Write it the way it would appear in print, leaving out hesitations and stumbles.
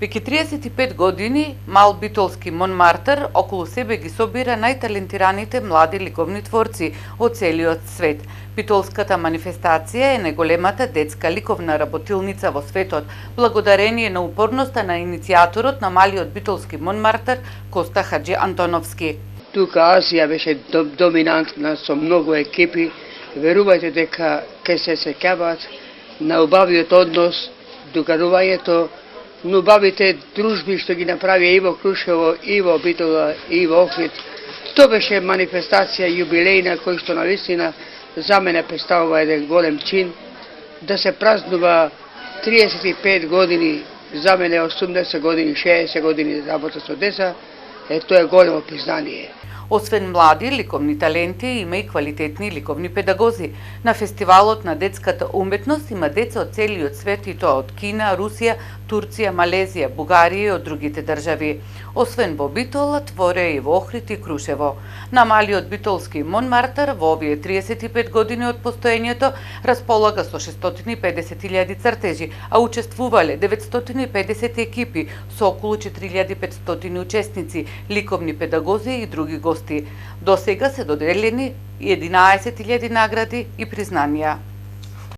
Веќе 35 години, мал битолски Монмартр околу себе ги собира најталентираните млади ликовни творци од целиот свет. Битолската манифестација е најголемата детска ликовна работилница во светот, благодарение на упорноста на иницијаторот на малиот битолски Монмартр, Коста Хаджи Антоновски. Тука Азија беше доминантна со многу екипи. Верувајте дека ќе се сеќаваат на убавиот однос, докарувањето, но убавите дружби што ги направи и во Крушево, и во Битола, и во Охрид. Тоа беше манифестација јубилејна кој што навистина за мене представува еден голем чин. Да се празнува 35 години, за мене 80 години, 60 години работа со деца, тоа е големо признание. Освен млади ликовни таленти, има и квалитетни ликовни педагози. На фестивалот на детската уметност има деца од целиот свет, и тоа од Кина, Русија, Турција, Малезија, Бугарија и од другите држави. Освен во Битола, твореа и во Охрид и Крушево. На малиот битолски Монмартр во овие 35 години од постоењето располага со 650.000 цртежи, а учествувале 950 екипи со околу 4500 учесници, ликовни педагози и други гости. До сега се доделени 11.000 награди и признанија.